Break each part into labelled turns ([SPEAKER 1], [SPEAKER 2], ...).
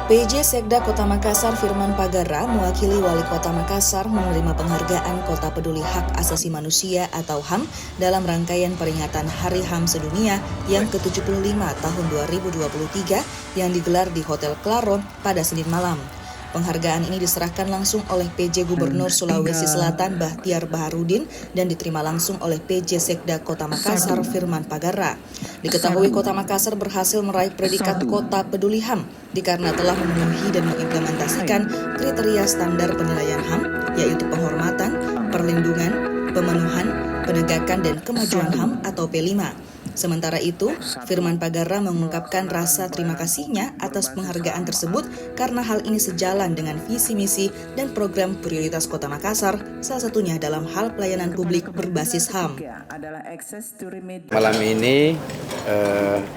[SPEAKER 1] PJ Sekda Kota Makassar Firman Pagara mewakili Wali Kota Makassar menerima penghargaan Kota Peduli Hak Asasi Manusia atau HAM dalam rangkaian peringatan Hari HAM Sedunia yang ke-75 tahun 2023 yang digelar di Hotel Claron pada Senin malam. Penghargaan ini diserahkan langsung oleh PJ Gubernur Sulawesi Selatan Bahtiar Baharudin dan diterima langsung oleh PJ Sekda Kota Makassar Firman Pagara. Diketahui Kota Makassar berhasil meraih predikat Kota Peduli HAM dikarenakan telah memenuhi dan mengimplementasikan kriteria standar penilaian HAM, yaitu penghormatan, perlindungan, pemenuhan, penegakan dan kemajuan HAM atau P5. Sementara itu, Firman Pagara mengungkapkan rasa terima kasihnya atas penghargaan tersebut karena hal ini sejalan dengan visi misi dan program prioritas Kota Makassar, salah satunya dalam hal pelayanan publik berbasis HAM.
[SPEAKER 2] Malam ini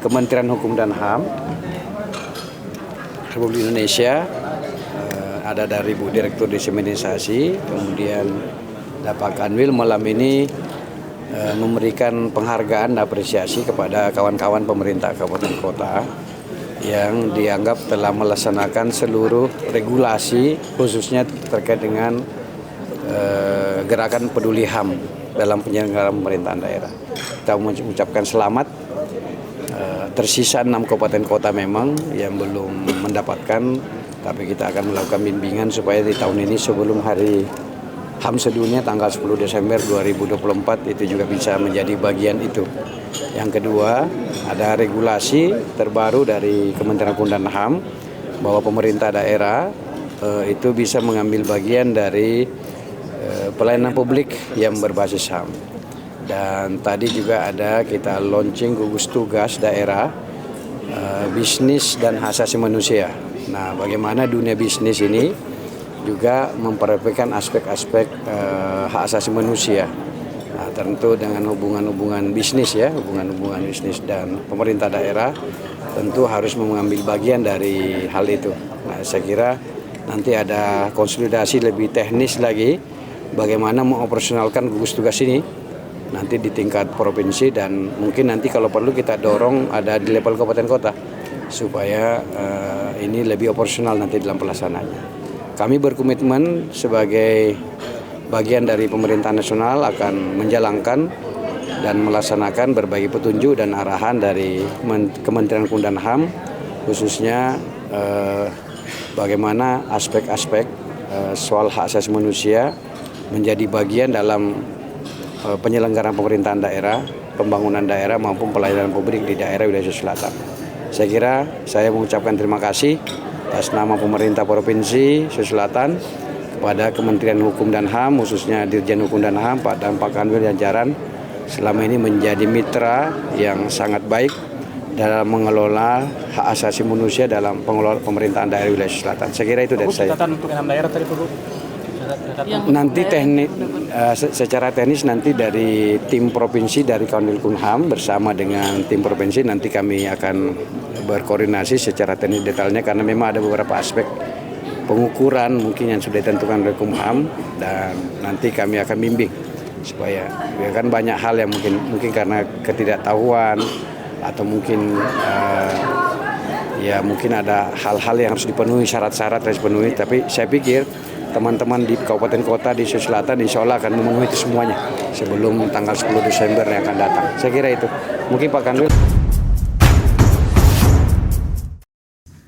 [SPEAKER 2] Kementerian Hukum dan HAM Republik Indonesia ada dari Bu Direktur Diseminisasi, kemudian Pak Kanwil malam ini memberikan penghargaan dan apresiasi kepada kawan-kawan pemerintah kabupaten kota yang dianggap telah melaksanakan seluruh regulasi khususnya terkait dengan gerakan peduli HAM dalam penyelenggaraan pemerintahan daerah. Kita mengucapkan selamat. Tersisa 6 kabupaten kota memang yang belum mendapatkan, tapi kita akan melakukan bimbingan supaya di tahun ini sebelum hari HAM Sedunia tanggal 10 Desember 2024 itu juga bisa menjadi bagian itu. Yang kedua, ada regulasi terbaru dari Kementerian Hukum dan HAM bahwa pemerintah daerah itu bisa mengambil bagian dari pelayanan publik yang berbasis HAM. Dan tadi juga ada kita launching gugus tugas daerah bisnis dan hak asasi manusia. Nah, bagaimana dunia bisnis ini juga memperhatikan aspek-aspek hak asasi manusia. Nah, tentu dengan hubungan-hubungan bisnis ya, hubungan-hubungan bisnis dan pemerintah daerah tentu harus mengambil bagian dari hal itu. Nah, saya kira nanti ada konsolidasi lebih teknis lagi bagaimana mengoperasionalkan gugus tugas ini nanti di tingkat provinsi dan mungkin nanti kalau perlu kita dorong ada di level kabupaten kota supaya ini lebih operasional nanti dalam pelaksanaannya. Kami berkomitmen sebagai bagian dari pemerintahan nasional akan menjalankan dan melaksanakan berbagai petunjuk dan arahan dari Kementerian Hukum dan HAM, khususnya bagaimana aspek-aspek soal hak asasi manusia menjadi bagian dalam penyelenggaraan pemerintahan daerah, pembangunan daerah maupun pelayanan publik di daerah wilayah Selatan. Saya kira saya mengucapkan terima kasih atas nama pemerintah Provinsi Sulawesi Selatan kepada Kementerian Hukum dan HAM, khususnya Dirjen Hukum dan HAM, Pak Kanwil jajaran selama ini menjadi mitra yang sangat baik dalam mengelola hak asasi manusia dalam pengelolaan pemerintahan daerah wilayah Selatan. Saya kira itu dari saya.
[SPEAKER 3] Untuk 6 daerah tadi Bu.
[SPEAKER 2] Nanti teknik secara teknis nanti dari tim provinsi dari Kanwil Kumham bersama dengan tim provinsi nanti kami akan berkoordinasi secara teknis detailnya karena memang ada beberapa aspek pengukuran mungkin yang sudah ditentukan oleh Kumham dan nanti kami akan bimbing supaya ya kan banyak hal yang mungkin karena ketidaktahuan atau mungkin ya mungkin ada hal-hal yang harus dipenuhi, syarat-syarat harus dipenuhi, tapi saya pikir teman-teman di kabupaten kota di Sulawesi Selatan insya Allah akan memenuhi itu semuanya sebelum tanggal 10 Desember yang akan datang. Saya kira itu. Mungkin Pak Kanwil.